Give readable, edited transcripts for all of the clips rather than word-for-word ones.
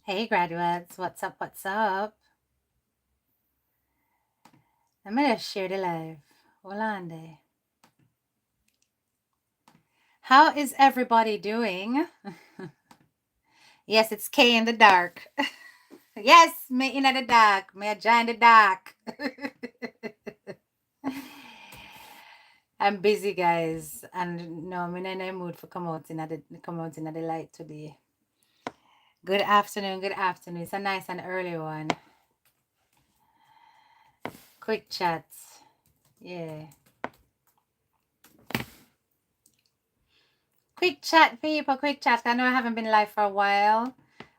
Hey graduates, what's up? What's up? I'm gonna share the live. Hold on there. How is everybody doing? Yes, it's K in the dark. Yes, me in the dark. Me a giant in the dark. I'm busy, guys, and no, I'm in a mood for come out in the light today. Good afternoon. Good afternoon. It's a nice and early one. Quick chats. Yeah. Quick chat, people, quick chat. I know I haven't been live for a while.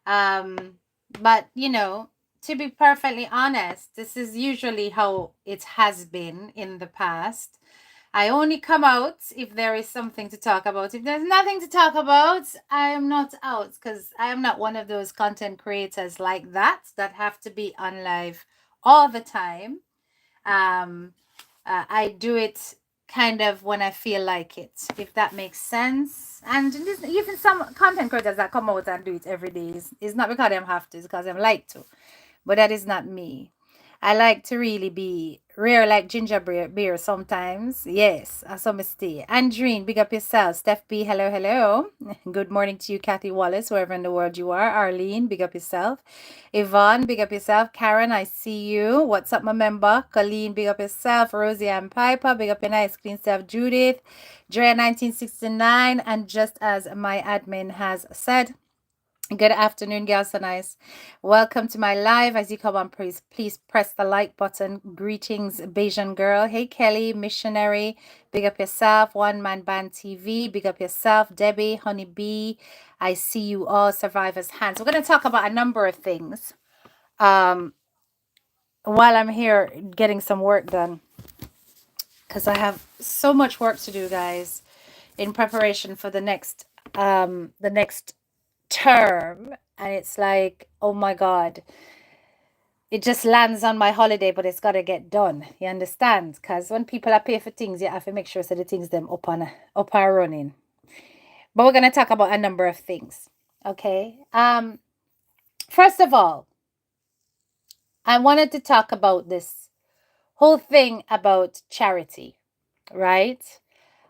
But to be perfectly honest, this is usually how it has been in the past. I only come out if there is something to talk about. If there's nothing to talk about, I am not out because I am not one of those content creators like that have to be on live all the time. I do it kind of when I feel like it, if that makes sense. And even some content creators that come out and do it every day is not because I'm have to, it's because I'm like to. But that is not me. I like to really be rare like ginger beer sometimes. Yes, I saw mistake. Andreen, big up yourself. Steph B, hello, hello. Good morning to you, Kathy Wallace, wherever in the world you are. Arlene, big up yourself. Yvonne, big up yourself. Karen, I see you. What's up, my member? Colleen, big up yourself. Rosie and Piper, big up your nice clean self. Judith, Drea 1969, and just as my admin has said, good afternoon, girls. So nice. Welcome to my live. As you come on, please press the like button. Greetings, Bayesian girl. Hey, Kelly, missionary. Big up yourself. One Man Band TV. Big up yourself. Debbie, Honey Bee. I see you all. Survivors Hands. We're going to talk about a number of things while I'm here getting some work done, because I have so much work to do, guys, in preparation for the next term. And it's like, oh my God, it just lands on my holiday, but it's got to get done. You understand? Because when people are pay for things, you have to make sure so the things them up and running. But we're going to talk about a number of things. Okay. First of all, I wanted to talk about this whole thing about charity, right?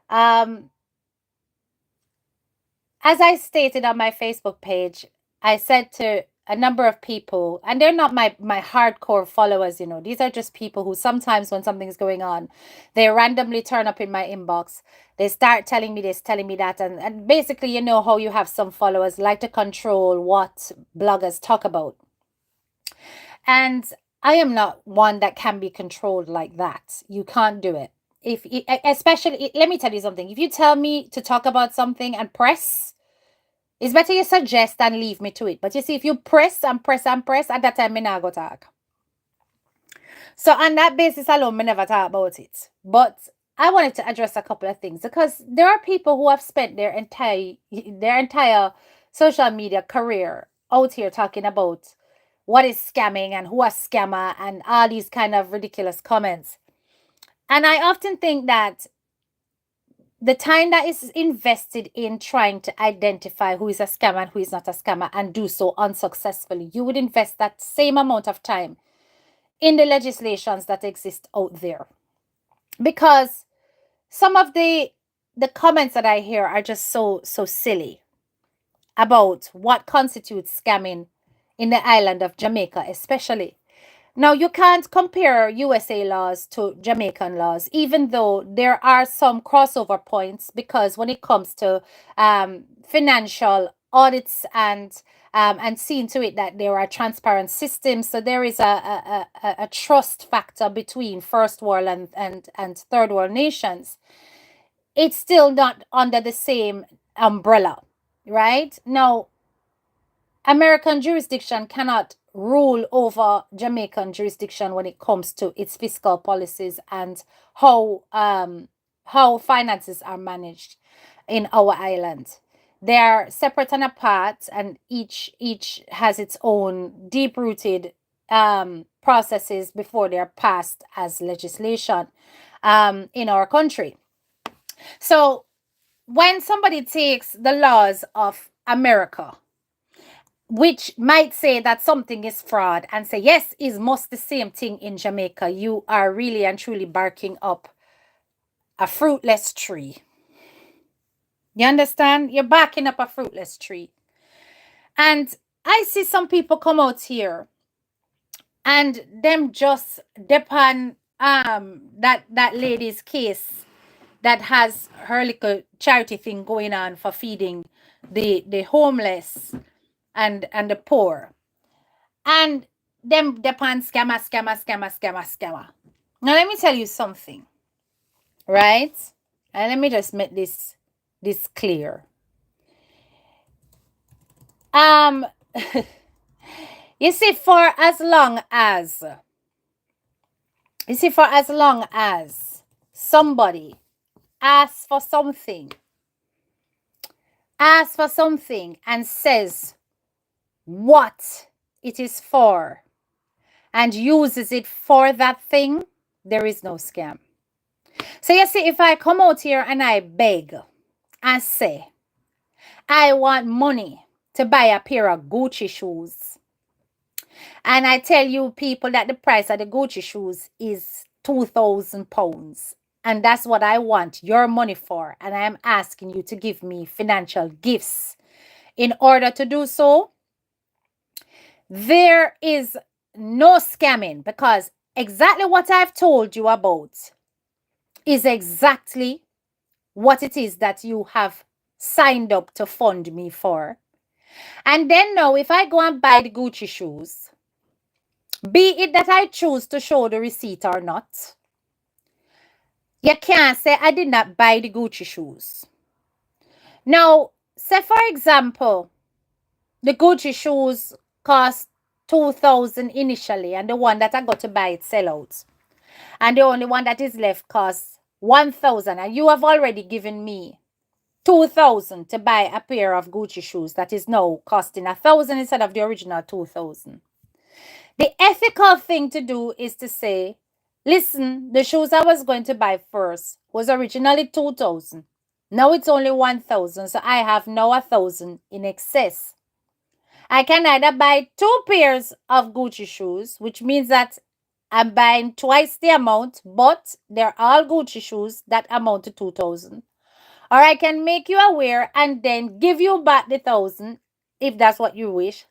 Um, as I stated on my Facebook page, I said to a number of people, and they're not my hardcore followers, these are just people who sometimes when something's going on, they randomly turn up in my inbox. They start telling me this, telling me that, and basically, how you have some followers like to control what bloggers talk about. And I am not one that can be controlled like that. You can't do it. Especially, let me tell you something. If you tell me to talk about something and press, it's better you suggest and leave me to it. But you see, if you press and press and press, at that time, me not go talk. So on that basis alone, me never talk about it. But I wanted to address a couple of things because there are people who have spent their entire social media career out here talking about what is scamming and who a scammer and all these kind of ridiculous comments. And I often think that the time that is invested in trying to identify who is a scammer and who is not a scammer and do so unsuccessfully, you would invest that same amount of time in the legislations that exist out there. Because some of the comments that I hear are just so silly about what constitutes scamming in the island of Jamaica, especially. Now, you can't compare USA laws to Jamaican laws, even though there are some crossover points, because when it comes to financial audits and seeing to it that there are transparent systems, so there is a trust factor between first world and third world nations. It's still not under the same umbrella, right? Now, American jurisdiction cannot rule over Jamaican jurisdiction when it comes to its fiscal policies and how finances are managed in our island. They are separate and apart, and each has its own deep rooted processes before they are passed as legislation in our country. So when somebody takes the laws of America which might say that something is fraud and say, yes, is most the same thing in Jamaica. You are really and truly barking up a fruitless tree. You understand? You're barking up a fruitless tree. And I see some people come out here and them just depend that lady's case that has her little charity thing going on for feeding the homeless and the poor. And them depend scammer. Now let me tell you something, right? And let me just make this clear. You see, for as long as somebody asks for something and says what it is for and uses it for that thing, there is no scam. So you see, if I come out here and I beg and say, I want money to buy a pair of Gucci shoes, and I tell you people that the price of the Gucci shoes is £2,000, and that's what I want your money for, and I am asking you to give me financial gifts in order to do so, there is no scamming, because exactly what I've told you about is exactly what it is that you have signed up to fund me for. And then now, if I go and buy the Gucci shoes, be it that I choose to show the receipt or not, you can't say I did not buy the Gucci shoes. Now, say for example, the Gucci shoes cost 2,000 initially, and the one that I got to buy it sell out. And the only one that is left costs 1,000, and you have already given me 2,000 to buy a pair of Gucci shoes that is now costing 1,000 instead of the original 2,000. The ethical thing to do is to say, listen, the shoes I was going to buy first was originally 2,000. Now it's only 1,000, so I have now 1,000 in excess. I can either buy 2 pairs of Gucci shoes, which means that I'm buying twice the amount, but they're all Gucci shoes that amount to 2,000. Or I can make you aware and then give you back the 1,000 if that's what you wish.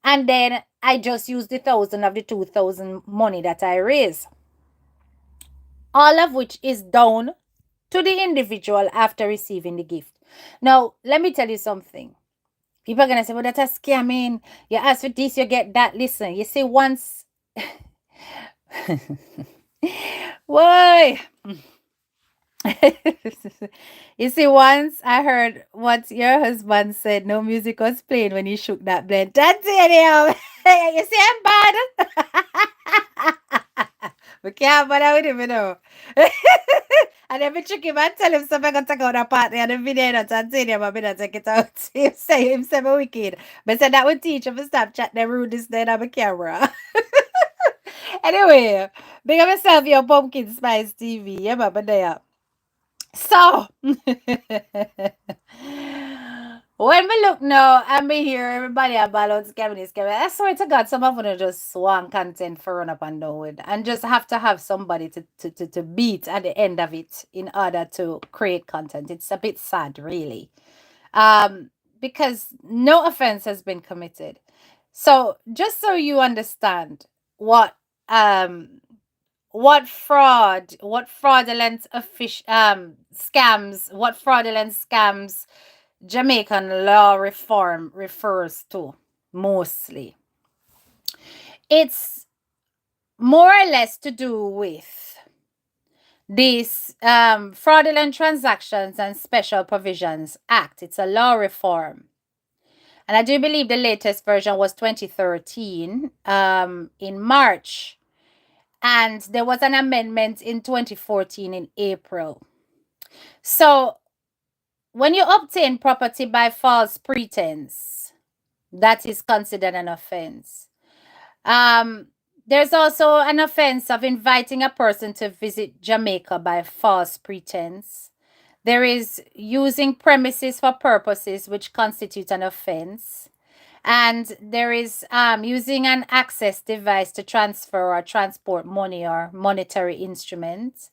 And then I just use the 1,000 of the 2,000 money that I raise. All of which is down to the individual after receiving the gift. Now, let me tell you something. People are going to say, well, that's a scamming. You ask for this, you get that. Listen, you see, once... Why? You see, once I heard what your husband said, no music was playing when he shook that blend. That's it, you see, I'm bad. We can't bother with him, you know. And then we trick him and tell him something going to take out a part and the video not Tanzania, but we not take it out. Him say me wicked. But said that would teach him to stop chatting them rude this day on my camera. Anyway, big up yourself, your pumpkin spice TV. Yeah, but there. So, when we look now and we hear everybody about scamming, I swear to God, some of them just want content for run up and down with and just have to have somebody to beat at the end of it in order to create content. It's a bit sad, really. Because no offense has been committed. So, just so you understand what fraudulent scams Jamaican law reform refers to mostly. It's more or less to do with this Fraudulent Transactions and Special Provisions Act. It's a law reform. And I do believe the latest version was 2013 in March. And there was an amendment in 2014 in April. So when you obtain property by false pretense, that is considered an offense. There's also an offense of inviting a person to visit Jamaica by false pretense. There is using premises for purposes which constitute an offense. And there is using an access device to transfer or transport money or monetary instruments.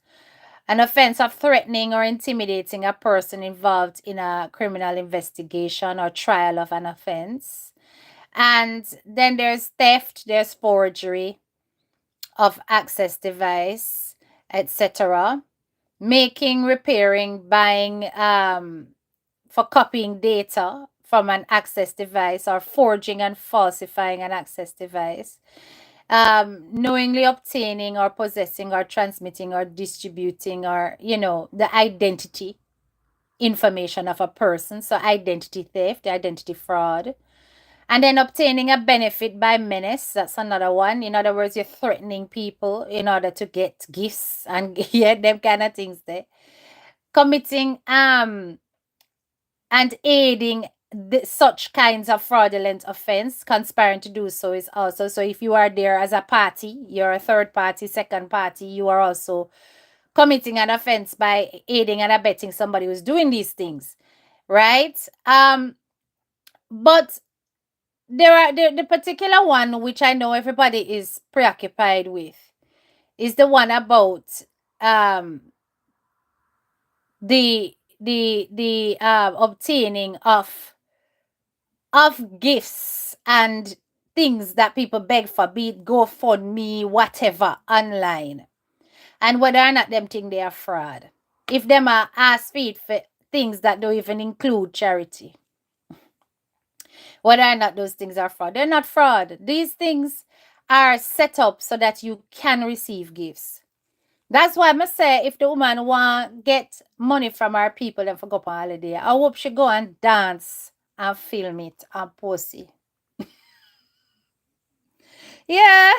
An offense of threatening or intimidating a person involved in a criminal investigation or trial of an offense. And then there's theft, there's forgery of access device, etc. Making, repairing, buying for copying data from an access device or forging and falsifying an access device. Knowingly obtaining or possessing or transmitting or distributing or, the identity information of a person. So identity theft, identity fraud. And then obtaining a benefit by menace. That's another one. In other words, you're threatening people in order to get gifts and them kind of things there. Committing and aiding such kinds of fraudulent offense, conspiring to do so is also. So if you are there as a party, you're a third party, second party, you are also committing an offense by aiding and abetting somebody who's doing these things, right? But there are the particular one which I know everybody is preoccupied with is the one about the obtaining of gifts and things that people beg for, be it GoFundMe, whatever, online, and whether or not them think they are fraud. If them are ask feed for things that don't even include charity, whether or not those things are fraud, they're not fraud. These things are set up so that you can receive gifts. That's why I must say, if the woman want get money from our people and for go on holiday, I hope she go and dance and film it and post it. Yeah.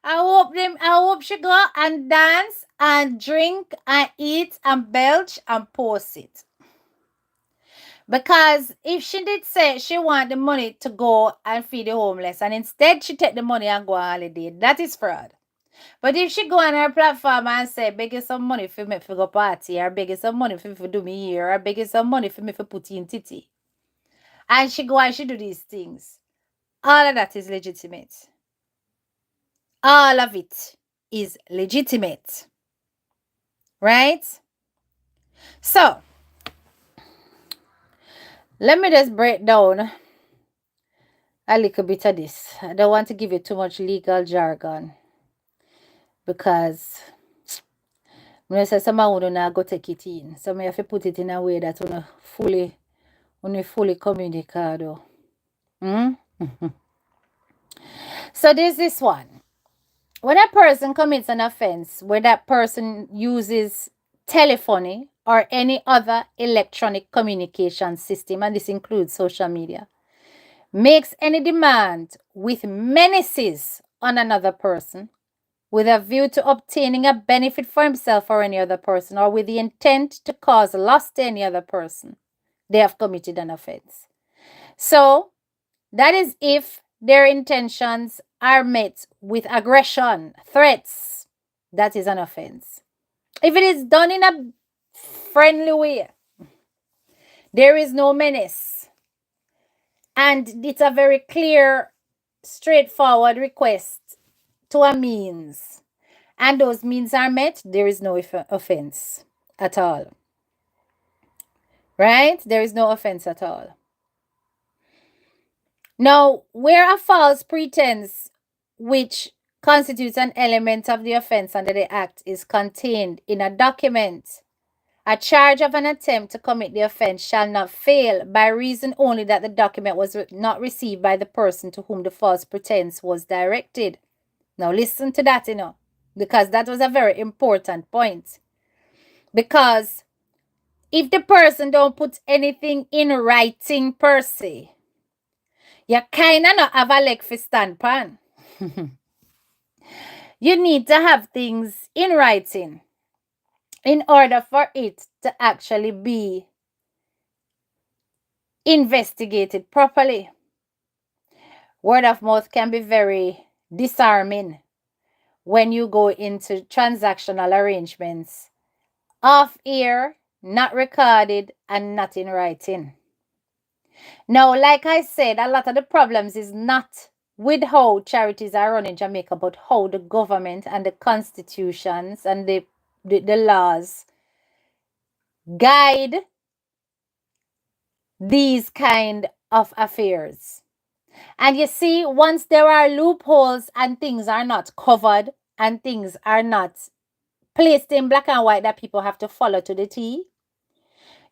I hope she go and dance and drink and eat and belch and post it. Because if she did say she want the money to go and feed the homeless and instead she take the money and go on holiday, that is fraud. But if she go on her platform and say, beg you some money for me for go party, or beg you some money for me for do me here, or beg you some money for me for put in titty, and she go and she do these things, all of that is legitimate. All of it is legitimate. Right? So, let me just break down a little bit of this. I don't want to give you too much legal jargon because when I say someone would not go take it in. So I have to put it in a way that fully communicate. So there's this one. When a person commits an offense where that person uses telephony or any other electronic communication system, and this includes social media, makes any demand with menaces on another person with a view to obtaining a benefit for himself or any other person, or with the intent to cause loss to any other person, they have committed an offense. So that is if their intentions are met with aggression, threats, that is an offense. If it is done in a friendly way, there is no menace, and it's a very clear, straightforward request to a means, and those means are met, there is no offense at all. Right? There is no offense at all. Now, where a false pretense, which constitutes an element of the offense under the Act, is contained in a document, a charge of an attempt to commit the offense shall not fail by reason only that the document was not received by the person to whom the false pretense was directed. Now, listen to that, because that was a very important point. Because if the person don't put anything in writing per se, you kind of not have a leg for stand pan. You need to have things in writing in order for it to actually be investigated properly. Word of mouth can be very disarming when you go into transactional arrangements off air, not recorded, and not in writing. Now, like I said, a lot of the problems is not with how charities are run in Jamaica, but how the government and the constitutions and the laws guide these kind of affairs. And you see, once there are loopholes and things are not covered and things are not placed in black and white that people have to follow to the T,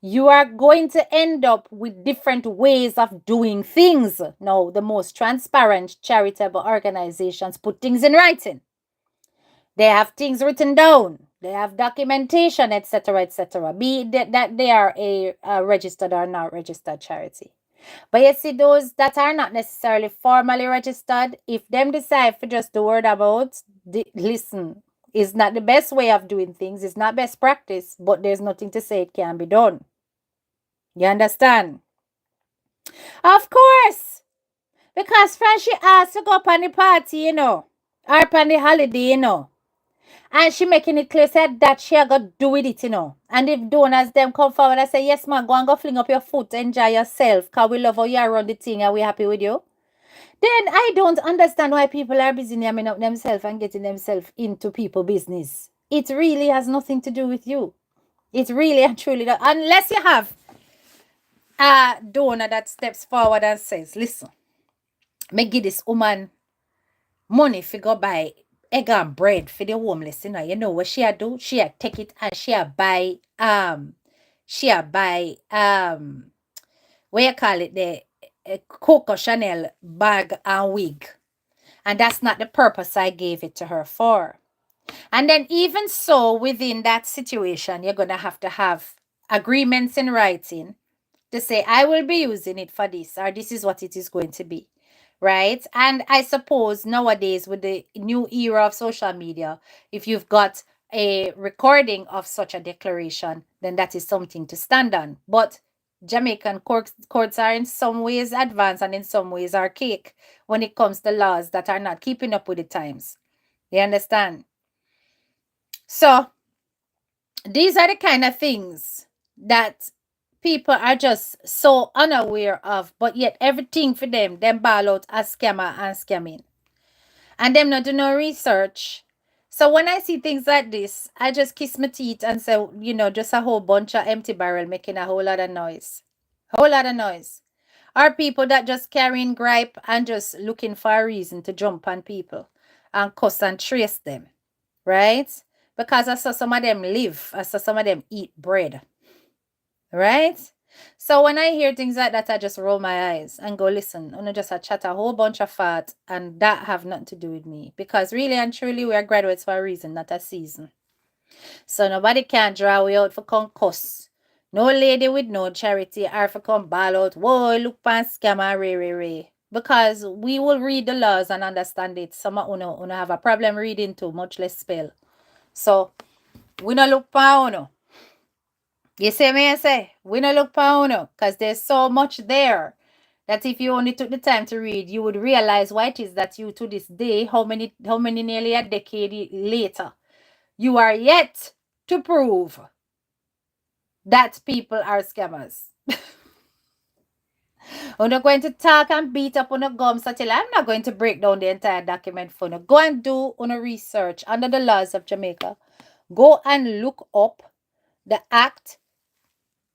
you are going to end up with different ways of doing things. Now, the most transparent charitable organizations put things in writing. They have things written down. They have documentation, etc., etc. Be that they are a registered or not registered charity. But you see, those that are not necessarily formally registered, if them decide for just the word about, listen, it's not the best way of doing things. It's not best practice, but there's nothing to say it can be done. You understand? Of course. Because friend, she asked to go up on the party, or on the holiday, And she making it clear said that she got to do with it. And if donors them come forward and say, yes, man, go and go fling up your foot, enjoy yourself, because we love how you run the thing and we happy with you. Then I don't understand why people are busy naming up themselves and getting themselves into people business. It really has nothing to do with you. It really and truly does. Unless you have a donor that steps forward and says, listen, me give this woman money for go buy egg and bread for the homeless. You know what she do? She take it and she buy what you call it, the Coco Chanel bag and wig. And that's not the purpose I gave it to her for. And then even so, within that situation, you're going to have agreements in writing to say, I will be using it for this, or this is what it is going to be. Right? And I suppose nowadays, with the new era of social media, if you've got a recording of such a declaration, then that is something to stand on. But Jamaican courts are in some ways advanced and in some ways archaic when it comes to laws that are not keeping up with the times. You understand? So these are the kind of things that people are just so unaware of, but yet everything for them ball out as scammer and scamming. And them not do no research. So when I see things like this, I just kiss my teeth and say, just a whole bunch of empty barrel making a whole lot of noise. Whole lot of noise. Are people that just carrying gripe and just looking for a reason to jump on people and cuss and trace them. Right? Because I saw some of them live. I saw some of them eat bread. Right? So when I hear things like that, I just roll my eyes and go, listen, I'm just a chat a whole bunch of fat, and that have nothing to do with me. Because really and truly, we are graduates for a reason, not a season. So nobody can draw we out for concuss. No lady with no charity or for come ball out, whoa, look pan scammer, ray. Because we will read the laws and understand it. Some of you have a problem reading too, much less spell. So we no look pan uno. You see me I say? We no look pa uno, because there's so much there that if you only took the time to read, you would realize why it is that you to this day, how many nearly a decade later, you are yet to prove that people are scammers. I'm not going to talk and beat up on the gums until I'm not going to break down the entire document for you. Go and do on a research under the laws of Jamaica. Go and look up the act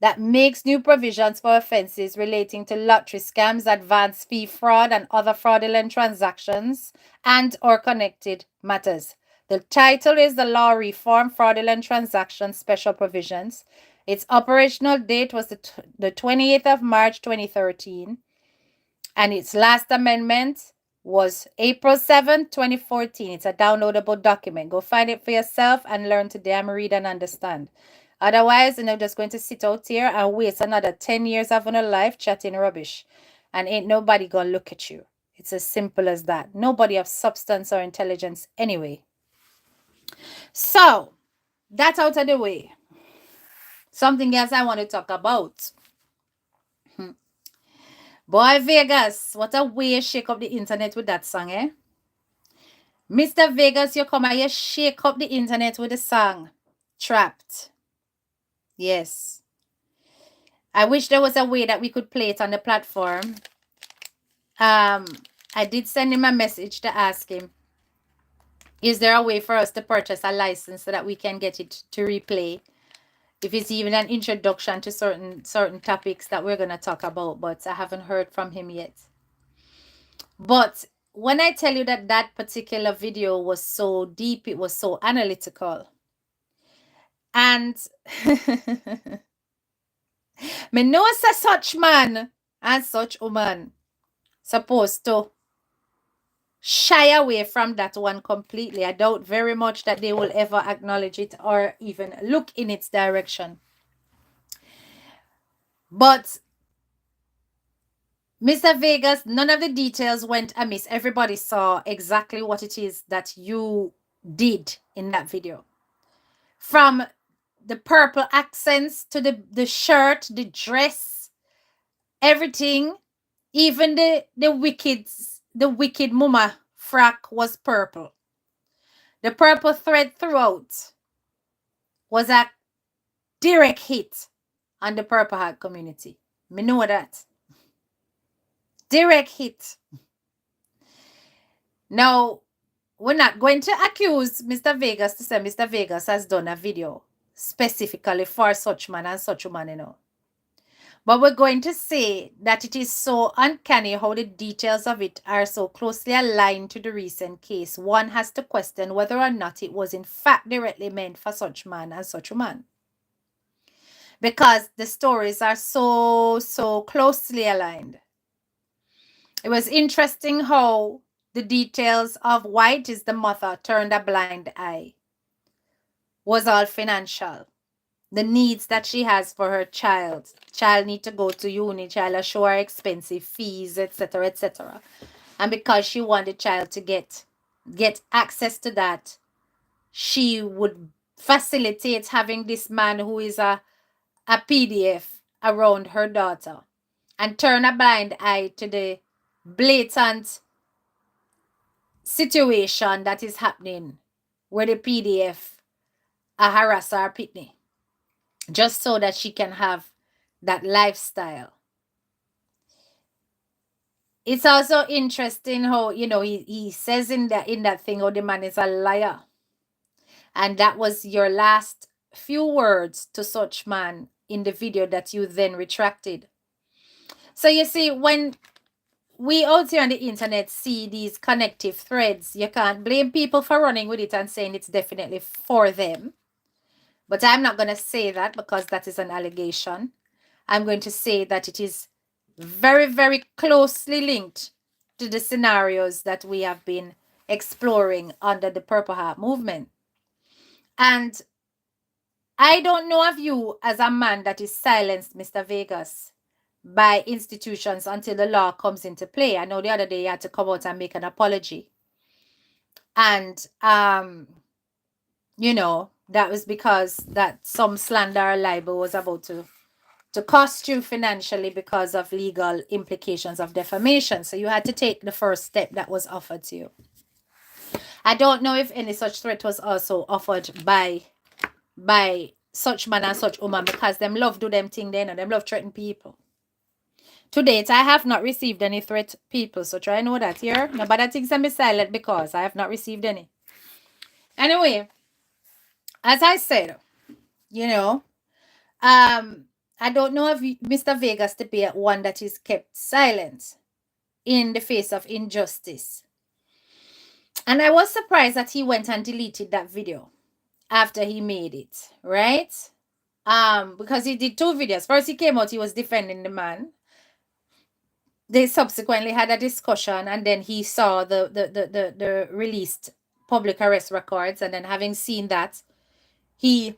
that makes new provisions for offences relating to lottery scams, advance fee fraud, and other fraudulent transactions and or connected matters. The title is the Law Reform Fraudulent Transactions Special Provisions. Its operational date was the 28th of March 2013, and its last amendment was April 7th, 2014. It's a downloadable document. Go find it for yourself and learn to damn read and understand. Otherwise, you're just going to sit out here and waste another 10 years of your life chatting rubbish. And ain't nobody going to look at you. It's as simple as that. Nobody of substance or intelligence anyway. So, that's out of the way. Something else I want to talk about. Boy, Vegas, what a way you shake up the internet with that song, eh? Mr. Vegas, you come and you shake up the internet with the song Trapped. Yes. I wish there was a way that we could play it on the platform. I did send him a message to ask him, is there a way for us to purchase a license so that we can get it to replay? If it's even an introduction to certain topics that we're going to talk about, but I haven't heard from him yet. But when I tell you that that particular video was so deep, it was so analytical. And me know such man and such woman supposed to shy away from that one completely. I doubt very much that they will ever acknowledge it or even look in its direction. But Mr. Vegas, none of the details went amiss. Everybody saw exactly what it is that you did in that video. From the purple accents to the shirt, the dress, everything, even the wicked mama frock was purple. The purple thread throughout was a direct hit on the Purple Heart community. Me know that. Direct hit. Now, we're not going to accuse Mr. Vegas to say Mr. Vegas has done a video specifically for such man and such woman, you know. But we're going to say that it is so uncanny how the details of it are so closely aligned to the recent case. One has to question whether or not it was in fact directly meant for such man and such woman. Because the stories are so closely aligned. It was interesting how the details of why it is the mother turned a blind eye was all financial. The needs that she has for her child. Child need to go to uni, child show her expensive fees, etc., etc. And because she wanted the child to get access to that, she would facilitate having this man who is a PDF around her daughter and turn a blind eye to the blatant situation that is happening where the PDF harass her pitney just so that she can have that lifestyle. It's also interesting how, you know, he says in that thing, oh, the man is a liar. And that was your last few words to such man in the video that you then retracted. So you see, when we out here on the internet see these connective threads, you can't blame people for running with it and saying it's definitely for them. But I'm not going to say that because that is an allegation. I'm going to say that it is very, very closely linked to the scenarios that we have been exploring under the Purple Heart movement. And I don't know of you as a man that is silenced, Mr. Vegas, by institutions until the law comes into play. I know the other day you had to come out and make an apology. And, you know, that was because that some slander or libel was about to cost you financially because of legal implications of defamation. So you had to take the first step that was offered to you. I don't know if any such threat was also offered by such man and such woman, because them love do them thing then and them love threaten people. To date, I have not received any threat, people. So try know that here. Nobody thinks I'm silent because I have not received any. Anyway, as I said, you know, I don't know if Mr. Vegas to be one that is kept silent in the face of injustice. And I was surprised that he went and deleted that video after he made it, right? Because he did two videos. First he came out, he was defending the man. They subsequently had a discussion, and then he saw the released public arrest records, and then having seen that, he,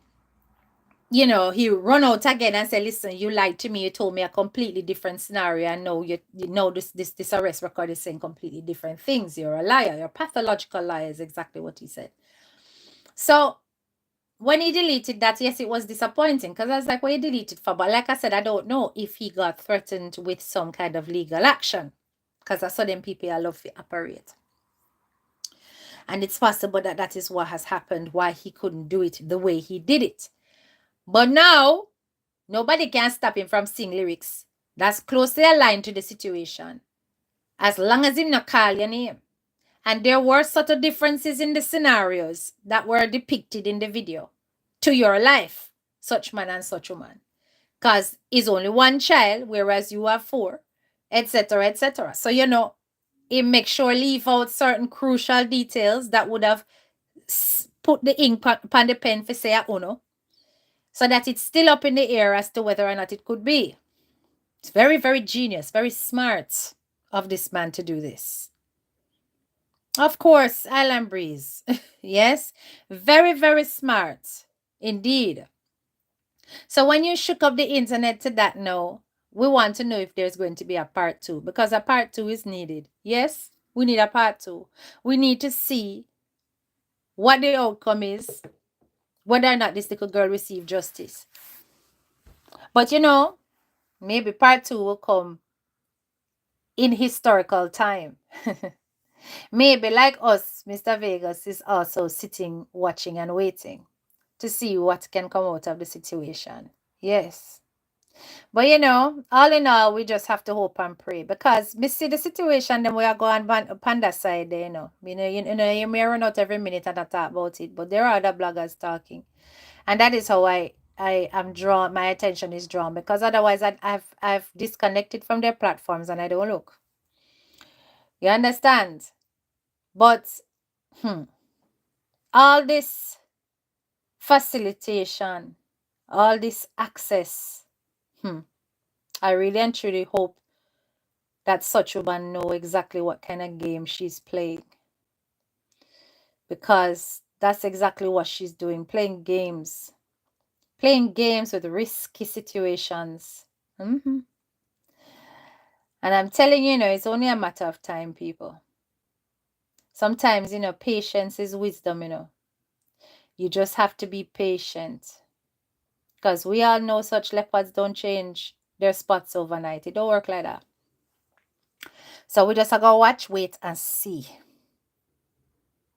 you know, he run out again and said, listen, you lied to me, you told me a completely different scenario, and no, you know this arrest record is saying completely different things. You're a liar, you're a pathological liar, is exactly what he said. So when he deleted that, yes, it was disappointing, because I was like, what you deleted for? But like I said, I don't know if he got threatened with some kind of legal action, because I saw them people I love to operate. And it's possible that that is what has happened, why he couldn't do it the way he did it. But now, Nobody can stop him from singing lyrics that's closely aligned to the situation, as long as him not call your name. And there were subtle differences in the scenarios that were depicted in the video to your life, such man and such woman. Because he's only one child, whereas you have four, etc., etc. So, he make sure leave out certain crucial details that would have put the ink upon the pen for say a uno, so that it's still up in the air as to whether or not it could be. It's very, very genius, very smart of this man to do this. Of course, Island Breeze. Yes, very, very smart indeed. So when you shook up the internet to that now, we want to know if there's going to be a part 2, because a part 2 is needed. Yes, we need a part 2. We need to see what the outcome is, whether or not this little girl received justice. But maybe part 2 will come in historical time. Maybe like us, Mr. Vegas is also sitting, watching and waiting to see what can come out of the situation. Yes. But all in all, we just have to hope and pray, because we see the situation, then we are going on that side there, you may run out every minute and I talk about it, but there are other bloggers talking. And that is how I am drawn, my attention is drawn, because otherwise I've disconnected from their platforms and I don't look. You understand? But all this facilitation, all this access, I really and truly hope that such woman know exactly what kind of game she's playing, because that's exactly what she's doing, playing games with risky situations. And I'm telling you, it's only a matter of time, people. Sometimes, patience is wisdom, You just have to be patient, because we all know such leopards don't change their spots overnight. It don't work like that. So we just have to watch, wait, and see.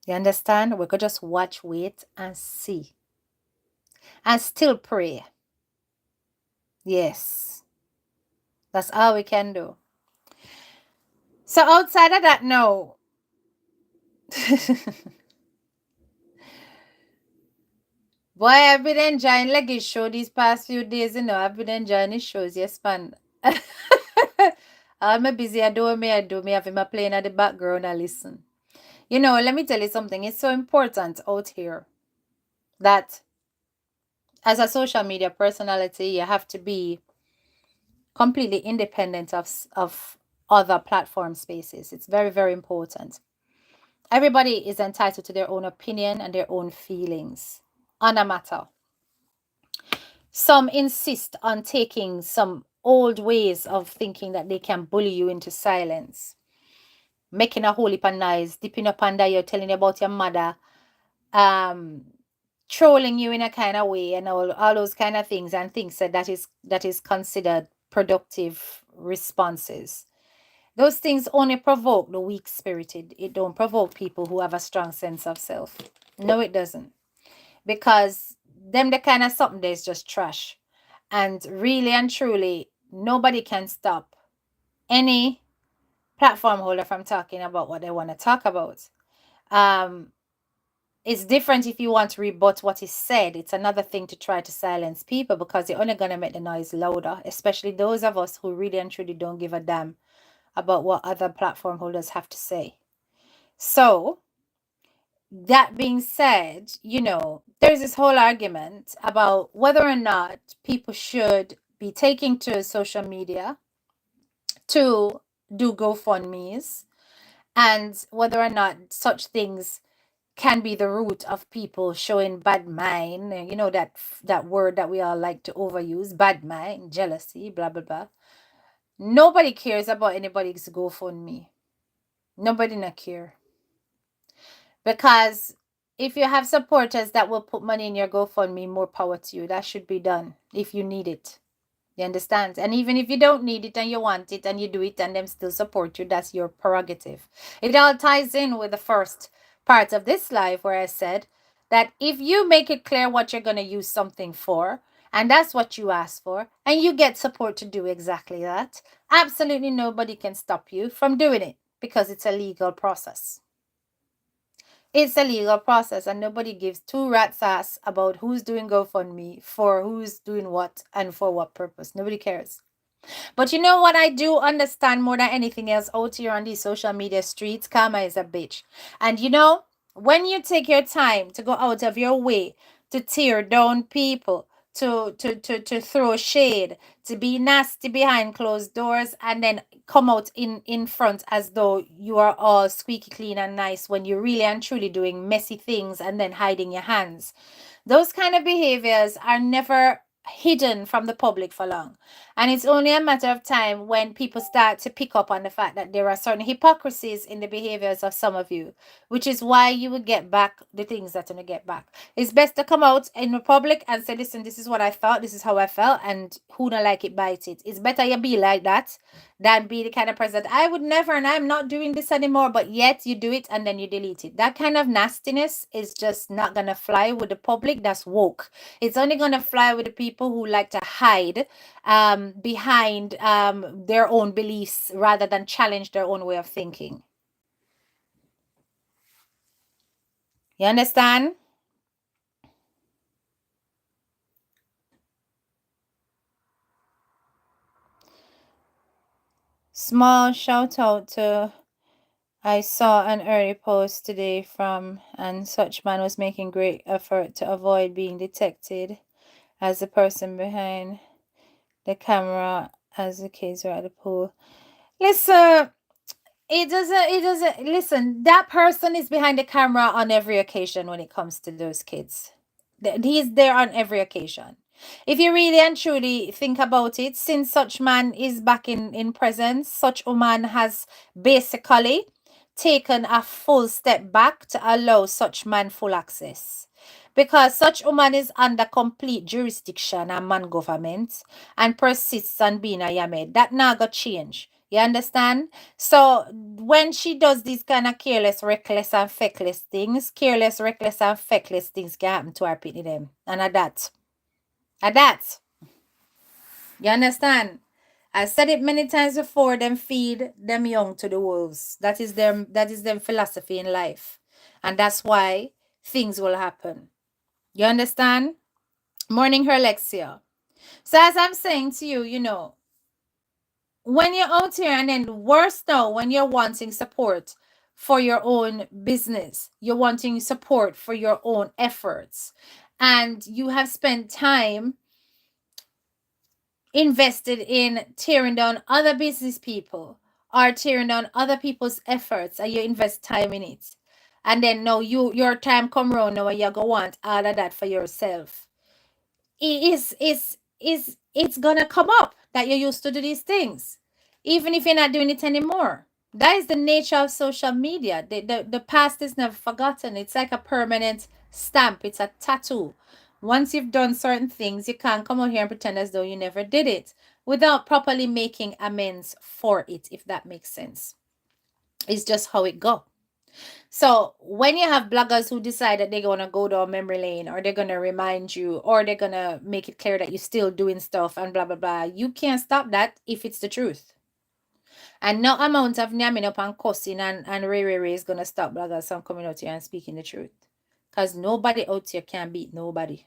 You understand? We could just watch, wait, and see. And still pray. Yes. That's all we can do. So outside of that, no. Boy, I've been enjoying Leggy's show these past few days, I've been enjoying his shows, yes, man. I'm busy, I do me, have him playing at the background, I listen. Let me tell you something. It's so important out here that as a social media personality, you have to be completely independent of other platform spaces. It's very, very important. Everybody is entitled to their own opinion and their own feelings on a matter. Some insist on taking some old ways of thinking that they can bully you into silence, making a whole heap of noise, dipping up under you, telling you about your mother, trolling you in a kind of way, and all those kind of things, and things that is considered productive responses. Those things only provoke the weak-spirited. It don't provoke people who have a strong sense of self. No, it doesn't. Because them the kind of something that's just trash. And really and truly, nobody can stop any platform holder from talking about what they want to talk about. It's different if you want to rebut what is said. It's another thing to try to silence people, because you're only going to make the noise louder, especially those of us who really and truly don't give a damn about what other platform holders have to say. So, that being said, there's this whole argument about whether or not people should be taking to social media to do GoFundMes, and whether or not such things can be the root of people showing bad mind, that word that we all like to overuse, bad mind, jealousy, blah, blah, blah. Nobody cares about anybody's GoFundMe. Nobody not care. Because if you have supporters that will put money in your GoFundMe, more power to you. That should be done if you need it. You understand? And even if you don't need it and you want it and you do it and them still support you, that's your prerogative. It all ties in with the first part of this live where I said that if you make it clear what you're going to use something for, And that's what you ask for. And you get support to do exactly that. Absolutely nobody can stop you from doing it because it's a legal process. It's a legal process, and nobody gives two rats ass about who's doing GoFundMe for who's doing what and for what purpose. Nobody cares. But you know what I do understand more than anything else out here on these social media streets? Karma is a bitch. And you know, when you take your time to go out of your way to tear down people, to throw shade, to be nasty behind closed doors, and then come out in front as though you are all squeaky clean and nice when you're really and truly doing messy things and then hiding your hands. Those kind of behaviors are never hidden from the public for long. And it's only a matter of time when people start to pick up on the fact that there are certain hypocrisies in the behaviors of some of you, which is why you will get back the things that you're going to get back. It's best to come out in the public and say, listen, this is what I thought, this is how I felt, and who don't like it, bite it. It's better you be like that than be the kind of person that I would never, and I'm not doing this anymore, but yet you do it and then you delete it. That kind of nastiness is just not going to fly with the public. That's woke. It's only going to fly with the people who like to hide behind their own beliefs rather than challenge their own way of thinking. You understand? Small shout out to I saw an early post today from and such man was making great effort to avoid being detected as the person behind the camera as the kids were at the pool. Listen, it doesn't listen, that person is behind the camera on every occasion when it comes to those kids. He's there on every occasion. If you really and truly think about it, since such man is back in presence, such woman has basically taken a full step back to allow such man full access. Because such woman is under complete jurisdiction and man government and persists on being a yamed. That not got change. You understand? So when she does these kind of careless, reckless, and feckless things, careless, reckless, and feckless things can happen to her pitney them. And at that. At that. You understand? I said it many times before, them feed them young to the wolves. That is them philosophy in life. And that's why things will happen. You understand? Morning, her Alexia. So as I'm saying to you, you know, when you're out here and then worse now, when you're wanting support for your own business, you're wanting support for your own efforts, and you have spent time invested in tearing down other business people or tearing down other people's efforts, and you invest time in it, and then now your time come around now and you go want all of that for yourself. It's gonna come up that you used to do these things, even if you're not doing it anymore. That is the nature of social media. The past is never forgotten. It's like a permanent stamp. It's a tattoo. Once you've done certain things, you can't come out here and pretend as though you never did it without properly making amends for it, if that makes sense. It's just how it go. So when you have bloggers who decide that they're going to go down memory lane, or they're going to remind you, or they're going to make it clear that you're still doing stuff and blah, blah, blah, you can't stop that if it's the truth. And no amount of namming up and cussing and ray is going to stop bloggers from coming out here and speaking the truth. Because nobody out here can beat nobody.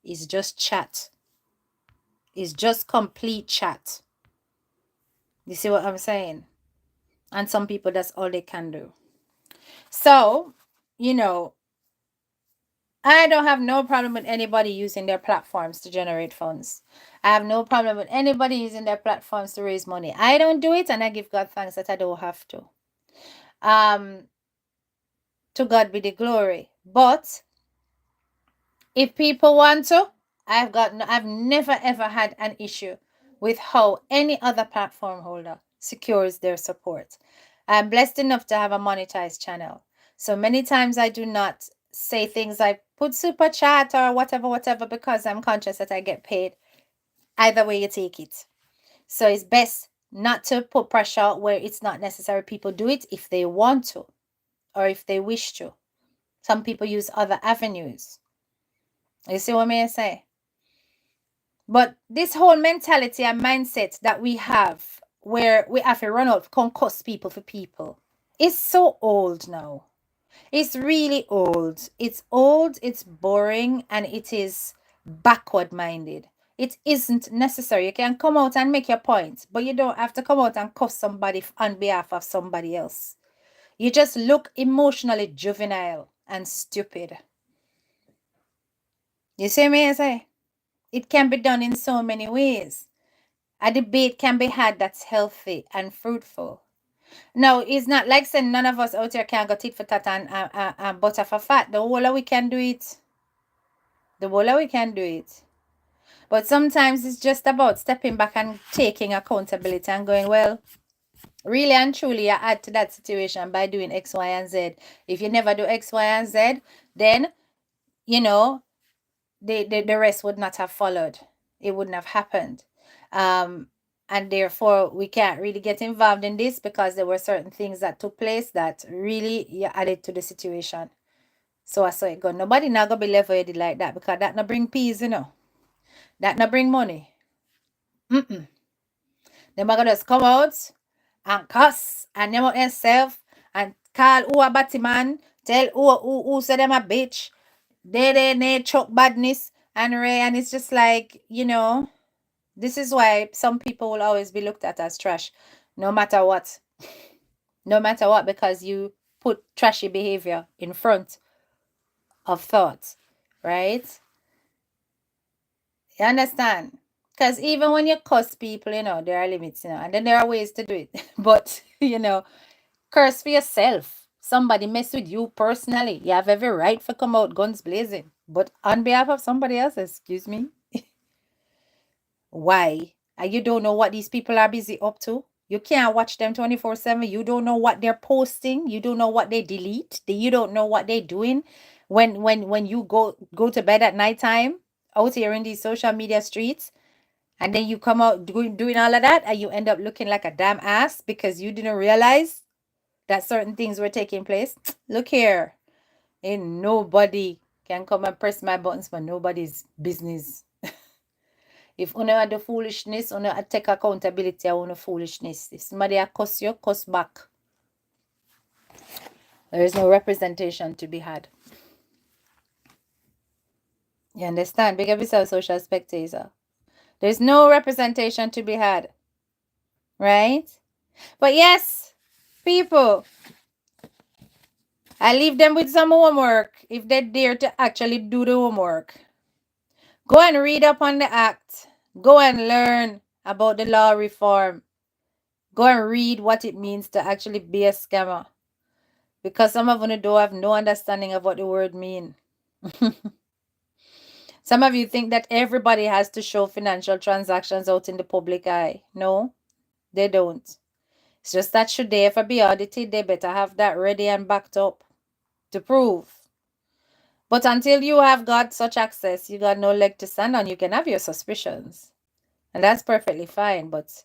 It's just chat. It's just complete chat. You see what I'm saying? And some people, that's all they can do. So, you know, I don't have no problem with anybody using their platforms to generate funds. I have no problem with anybody using their platforms to raise money. I don't do it, and I give God thanks that I don't have to. To God be the glory. But if people want to, I've never ever had an issue with how any other platform holder secures their support. I'm blessed enough to have a monetized channel. So many times I do not say things like put super chat or whatever, because I'm conscious that I get paid. Either way you take it. So it's best not to put pressure where it's not necessary. People do it if they want to or if they wish to. Some people use other avenues. You see what I say? But this whole mentality and mindset that we have, where we have to run out, concuss people for people, is so old now. It's really old. It's old, it's boring, and it is backward minded. It isn't necessary. You can come out and make your point, but you don't have to come out and cuss somebody on behalf of somebody else. You just look emotionally juvenile and stupid. You see me? I say it can be done in so many ways. A debate can be had that's healthy and fruitful. No, it's not like saying none of us out here can go tit for tat and butter for fat. The whole of we can do it. The whole of we can do it. But sometimes it's just about stepping back and taking accountability and going, well, really and truly, I add to that situation by doing X, Y, and Z. If you never do X, Y, and Z, then, you know, the rest would not have followed. It wouldn't have happened. And therefore, we can't really get involved in this because there were certain things that took place that really added to the situation. So I saw it go. Nobody not gonna be level-headed like that because that not bring peace, you know. That not bring money. Mm-mm. Them are gonna just come out and cuss and name out themselves and call who a batty man, tell who said them a bitch. They choke badness and it's just like, you know, this is why some people will always be looked at as trash, no matter what. No matter what, because you put trashy behavior in front of thoughts, right? You understand? Because even when you cuss people, you know, there are limits, you know, and then there are ways to do it. But, you know, curse for yourself. Somebody mess with you personally. You have every right for come out guns blazing. But on behalf of somebody else, excuse me, why? And you don't know what these people are busy up to. You can't watch them 24/7. You don't know what they're posting. You don't know what they delete. You don't know what they're doing when you go to bed at nighttime out here in these social media streets. And then you come out doing all of that and you end up looking like a damn ass because you didn't realize that certain things were taking place. Look here. Ain't nobody can come and press my buttons for nobody's business. If una do foolishness, una take accountability of una foolishness. If somebody a cuss you, cuss back. There is no representation to be had. You understand? Big up yourself, social spectator. There's no representation to be had. Right? But yes, people, I leave them with some homework if they dare to actually do the homework. Go and read up on the act. Go and learn about the law reform. Go and read what it means to actually be a scammer. Because some of you don't have no understanding of what the word mean. Some of you think that everybody has to show financial transactions out in the public eye. No, they don't. It's just that should they ever be audited, they better have that ready and backed up to prove. But until you have got such access, you got no leg to stand on. You can have your suspicions. And that's perfectly fine. But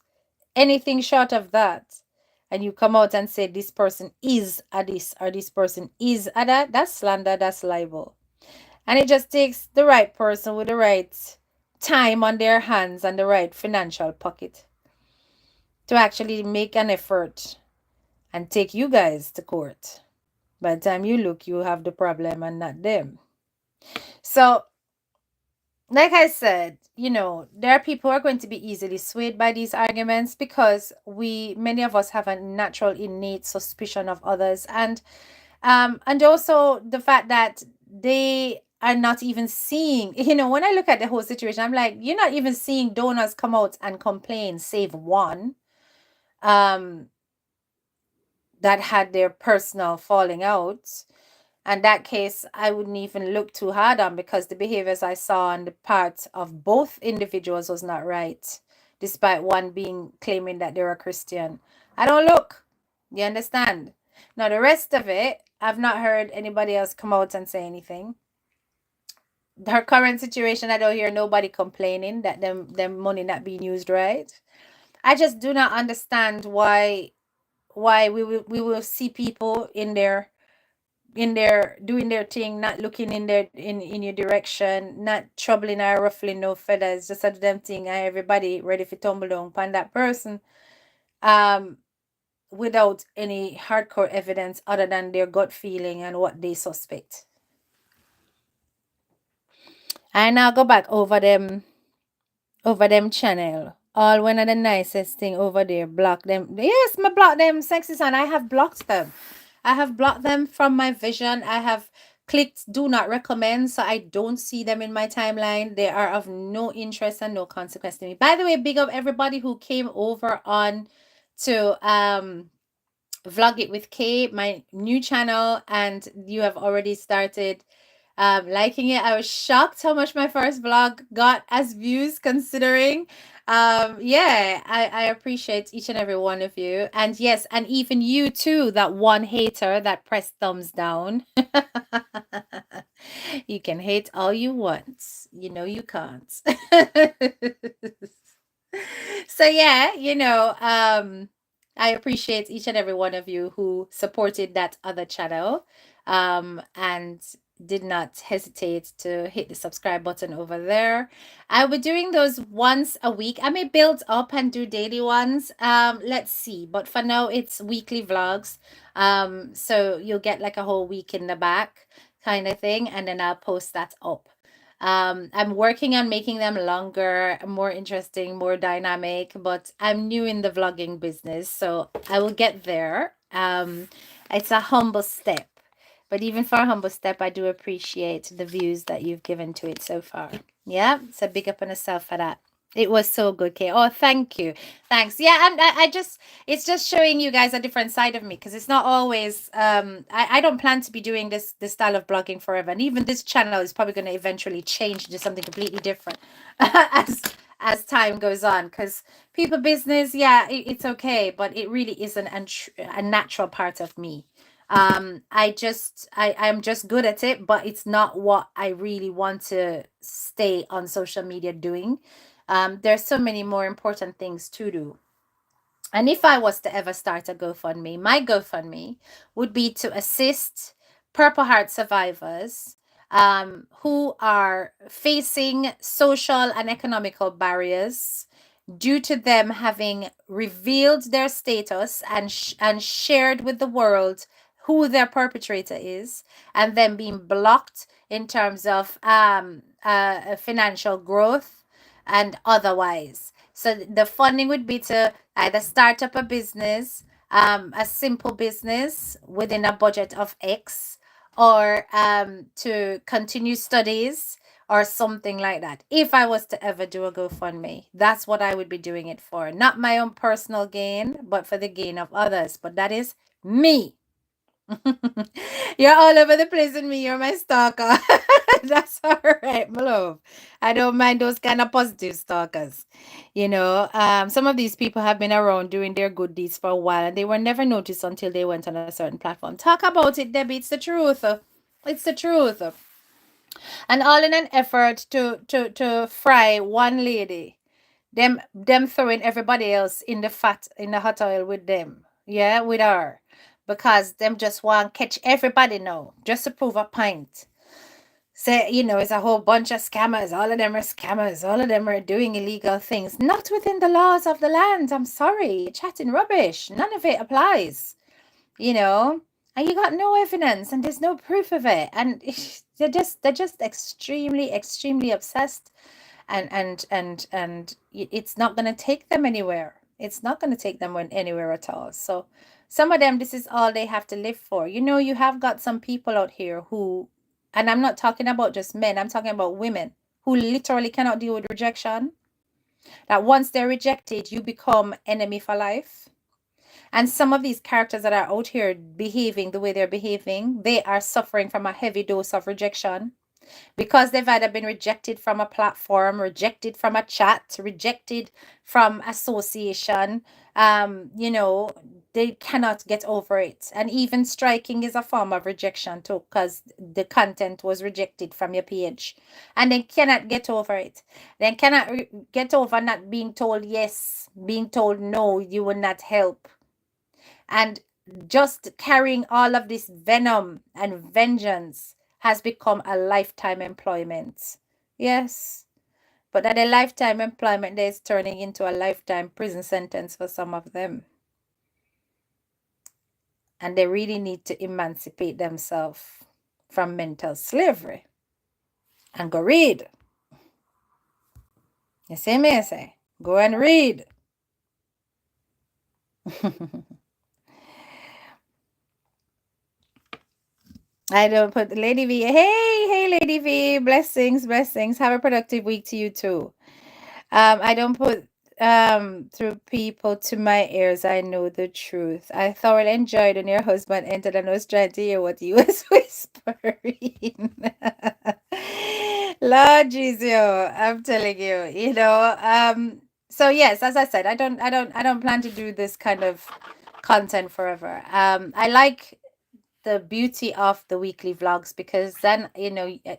anything short of that, and you come out and say this person is a this or this person is a that, that's slander, that's libel. And it just takes the right person with the right time on their hands and the right financial pocket to actually make an effort and take you guys to court. By the time you look, you have the problem and not them. So, like I said, you know, there are people who are going to be easily swayed by these arguments because many of us have a natural innate suspicion of others, and also the fact that they are not even seeing, you know, when I look at the whole situation, I'm like, you're not even seeing donors come out and complain, save one, that had their personal falling out. And that case, I wouldn't even look too hard on because the behaviors I saw on the part of both individuals was not right, despite one claiming that they're a Christian. I don't look. You understand? Now, the rest of it, I've not heard anybody else come out and say anything. Her current situation, I don't hear nobody complaining that them money not being used right. I just do not understand why we will see people in their in there doing their thing, not looking in your direction, not troubling or ruffling no feathers, just a them thing, and everybody ready for tumble down upon that person, um, without any hardcore evidence other than their gut feeling and what they suspect. I now go back over them channel. All one of the nicest thing over there. Block them. Yes, me block them, sexy son. I have blocked them. I have blocked them from my vision. I have clicked do not recommend, so I don't see them in my timeline. They are of no interest and no consequence to me. By the way, big up everybody who came over on to Vlog It with Kay, my new channel, and you have already started liking it. I was shocked how much my first vlog got as views, considering. Yeah, I appreciate each and every one of you. And yes, and even you too, that one hater that pressed thumbs down. You can hate all you want. You know you can't. So yeah, I appreciate each and every one of you who supported that other channel, and did not hesitate to hit the subscribe button over there. I will be doing those once a week. I may build up and do daily ones. Let's see. But for now, it's weekly vlogs. So you'll get like a whole week in the back kind of thing, and then I'll post that up. I'm working on making them longer, more interesting, more dynamic, but I'm new in the vlogging business, so I will get there. It's a humble step, but even for a humble step, I do appreciate the views that you've given to it so far. Yeah, so big up on yourself for that. It was so good, Kay. Oh, thank you. Thanks. Yeah, and I just, it's just showing you guys a different side of me, because it's not always I don't plan to be doing this style of blogging forever. And even this channel is probably going to eventually change to something completely different as time goes on, because people business, yeah, it's okay, but it really isn't a natural part of me. I'm just good at it, but it's not what I really want to stay on social media doing. There's so many more important things to do. And if I was to ever start a GoFundMe, my GoFundMe would be to assist Purple Heart survivors who are facing social and economical barriers due to them having revealed their status and shared with the world who their perpetrator is, and then being blocked in terms of financial growth and otherwise. So the funding would be to either start up a business, a simple business within a budget of X, or to continue studies or something like that. If I was to ever do a GoFundMe, that's what I would be doing it for. Not my own personal gain, but for the gain of others. But that is me. You're all over the place with me. You're my stalker. That's all right, my love. I don't mind those kind of positive stalkers. Some of these people have been around doing their good deeds for a while, and they were never noticed until they went on a certain platform. Talk about it, Debbie. It's the truth. It's the truth. And all in an effort to fry one lady, them throwing everybody else in the hot oil with them. Yeah, with her. Because them just want catch everybody now, just to prove a point. Say, it's a whole bunch of scammers. All of them are scammers. All of them are doing illegal things. Not within the laws of the land. I'm sorry. You're chatting rubbish. None of it applies. And you got no evidence, and there's no proof of it. And they're just extremely, extremely obsessed. And it's not going to take them anywhere. It's not going to take them anywhere at all. So some of them, this is all they have to live for. You have got some people out here who, and I'm not talking about just men, I'm talking about women who literally cannot deal with rejection. That once they're rejected, you become enemy for life. And some of these characters that are out here behaving the way they're behaving, they are suffering from a heavy dose of rejection, because they've either been rejected from a platform, rejected from a chat, rejected from association. They cannot get over it. And even striking is a form of rejection too, because the content was rejected from your page. And they cannot get over it. They cannot get over not being told yes, being told no, you will not help. And just carrying all of this venom and vengeance has become a lifetime employment. Yes. But that a lifetime employment there is turning into a lifetime prison sentence for some of them. And they really need to emancipate themselves from mental slavery. And go read. You see me? I say, go and read. I don't put Lady V. Hey, Lady V. Blessings, blessings. Have a productive week to you too. I don't put through people to my ears. I know the truth. I thoroughly enjoyed when your husband entered and was trying to hear what he was whispering. Lord Jesus, I'm telling you, so yes, as I said, I don't plan to do this kind of content forever. I like the beauty of the weekly vlogs because then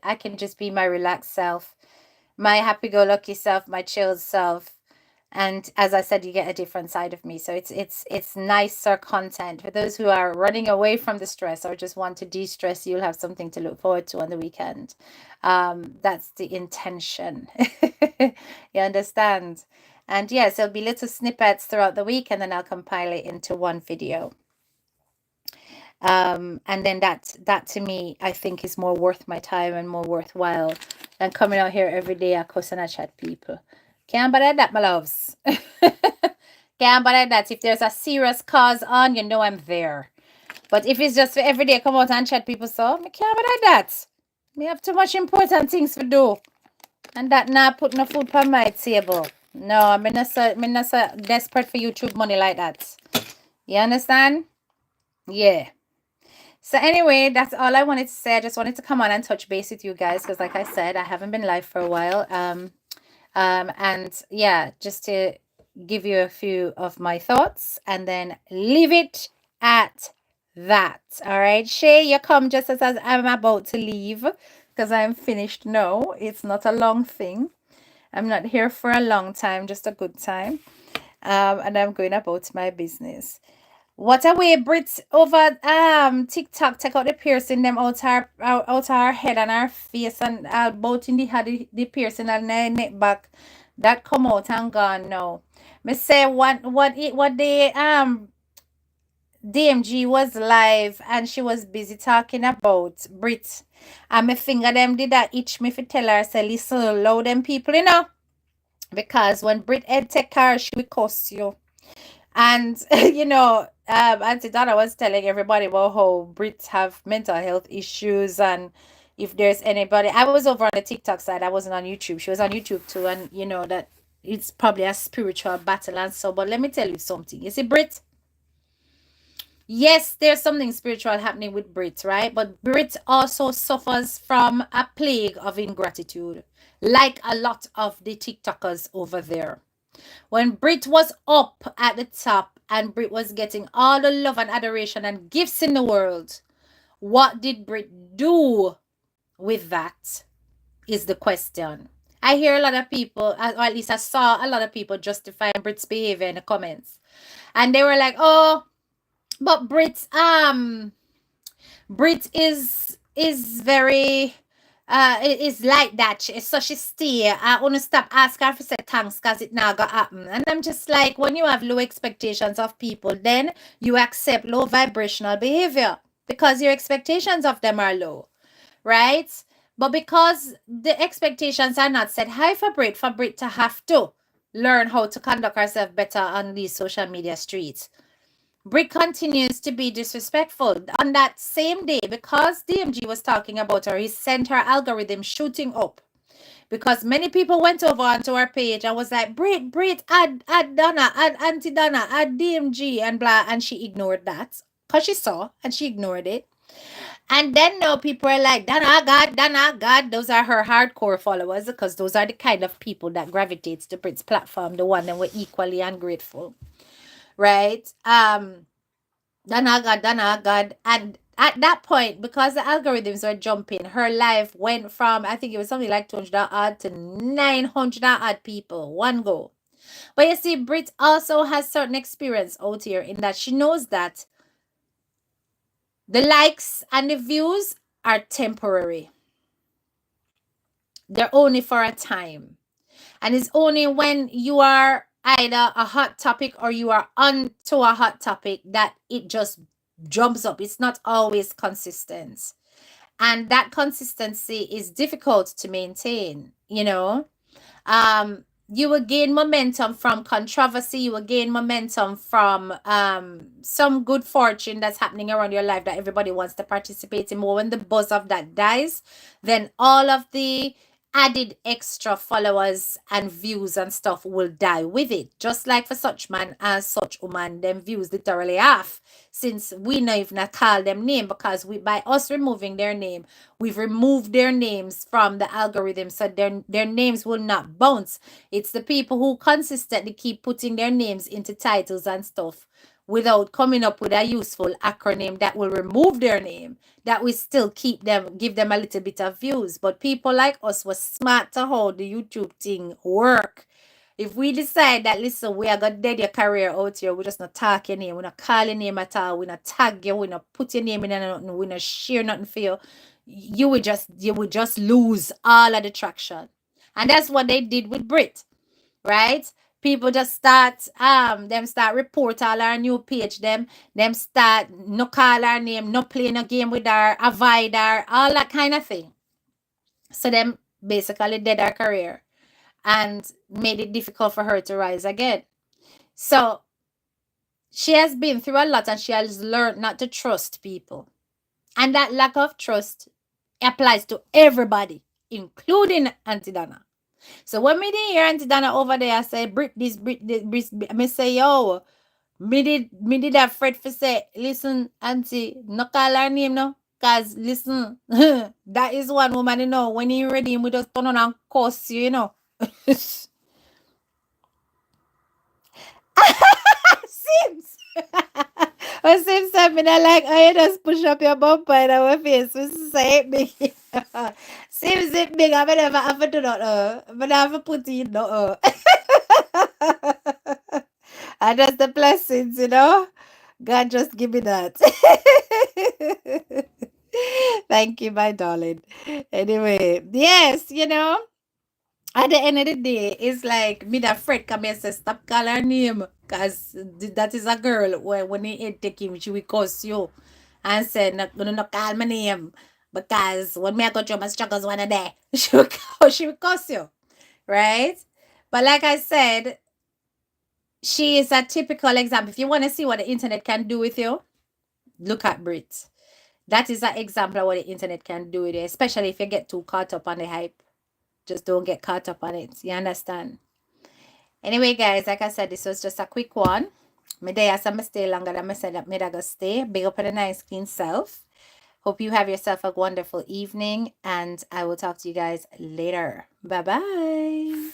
I can just be my relaxed self, my happy-go-lucky self, my chilled self. And as I said, you get a different side of me. So it's nicer content for those who are running away from the stress or just want to de-stress. You'll have something to look forward to on the weekend. That's the intention. You understand? And yes, there'll be little snippets throughout the week, and then I'll compile it into one video. And then that to me, I think, is more worth my time and more worthwhile than coming out here every day and cussing and chat people. Can't bother that, my loves. Can't bother that. If there's a serious cause on, I'm there. But if it's just for every day come out and chat people, so I can't bother that. Me have too much important things to do. And that not put no food on my table. No, I'm not so desperate for YouTube money like that. You understand? Yeah. So anyway, that's all I wanted to say. I just wanted to come on and touch base with you guys because, like I said, I haven't been live for a while. And yeah, just to give you a few of my thoughts and then leave it at that. All right, Shay, you come just as I'm about to leave because I'm finished. No, it's not a long thing. I'm not here for a long time, just a good time. And I'm going about my business. What a way Brits over TikTok take out the piercing them out our head and our face and both in the piercing and the neck back that come out and gone now. Me say what the DMG was live and she was busy talking about Brit, and my finger them did that itch me for tell her say listen loud them people because when Brit Ed take her she will cuss you. And Auntie Donna was telling everybody about how Brits have mental health issues, and if there's anybody, I was over on the TikTok side, I wasn't on YouTube. She was on YouTube too, and that it's probably a spiritual battle and so. But let me tell you something. You see, Brit. Yes, there's something spiritual happening with Brit, right? But Brit also suffers from a plague of ingratitude, like a lot of the TikTokers over there. When Brit was up at the top and Brit was getting all the love and adoration and gifts in the world, what did Brit do with that is the question. I hear a lot of people, or at least I saw a lot of people justifying Brit's behavior in the comments. And they were like, oh, but Brit is very it's like that. So she stay. I want to stop asking her for say thanks because it now got happen. And I'm just like, when you have low expectations of people, then you accept low vibrational behavior because your expectations of them are low, right? But because the expectations are not set high for Brit to have to learn how to conduct herself better on these social media streets, Brit continues to be disrespectful. On that same day, because DMG was talking about her, he sent her algorithm shooting up. Because many people went over onto her page and was like, Brit, add Donna, add Auntie Donna, add DMG and blah. And she ignored that. Because she saw and she ignored it. And then now people are like, Donna God. Those are her hardcore followers because those are the kind of people that gravitates to Brit's platform, the one that were equally ungrateful. Right? Donna God. And at that point, because the algorithms were jumping, her life went from, I think it was something like 200 odd to 900 odd people, one go. But you see, Brit also has certain experience out here in that she knows that The likes and the views are temporary. They're only for a time. And it's only when you are either a hot topic or you are onto a hot topic that it just jumps up. It's not always consistent. And that consistency is difficult to maintain, you know. You will gain momentum from controversy, you will gain momentum from some good fortune that's happening around your life that everybody wants to participate in more. When the buzz of that dies, then all of the added extra followers and views and stuff will die with it. Just like for such man as such woman, them views literally half, since we not even call them name, because we, by us removing their name, we've removed their names from the algorithm, so their names will not bounce. It's the people who consistently keep putting their names into titles and stuff without coming up with a useful acronym that will remove their name, that will still keep them, give them a little bit of views. But people like us were smart to how the YouTube thing work. If we decide that, listen, we are gonna dead your career out here, we just not talk your name, we not call your name at all, we not tag you, we not put your name in nothing, we not share nothing for you, you would just lose all of the traction. And that's what they did with Brit, right? People just start them start report all our new page, them start no call our name, no playing a game with her, avoid her, all that kind of thing. So them basically dead her career and made it difficult for her to rise again. So she has been through a lot and she has learned not to trust people. And that lack of trust applies to everybody, including Auntie Donna. So when me did hear Auntie Donna over there say, Brit this, me say, yo, me did that Fred for say, listen, Auntie, no call her name no. Cause listen, that is one woman, you know, when you ready, we just turn on and curse you, you know. Sims. Well, Sims said me that like, oh, you just push up your bumper in our face. We say it big. Sims it big. I never have to do that. But I have to put in no. And that's the blessings, you know. God just give me that. Thank you, my darling. Anyway, yes, you know, at the end of the day, it's like me that Fred come and say, stop call her name. Because that is a girl where when he take him, she will curse you. And say, not gonna not call my name. Because when me I go through my struggles one a day, she will curse you. Right? But like I said, she is a typical example. If you want to see what the internet can do with you, look at Brit. That is an example of what the internet can do with you, especially if you get too caught up on the hype. Just don't get caught up on it. You understand? Anyway, guys, like I said, this was just a quick one. My day as I'm stay longer than I said that made I go stay. Big up on the nice clean self. Hope you have yourself a wonderful evening, and I will talk to you guys later. Bye bye.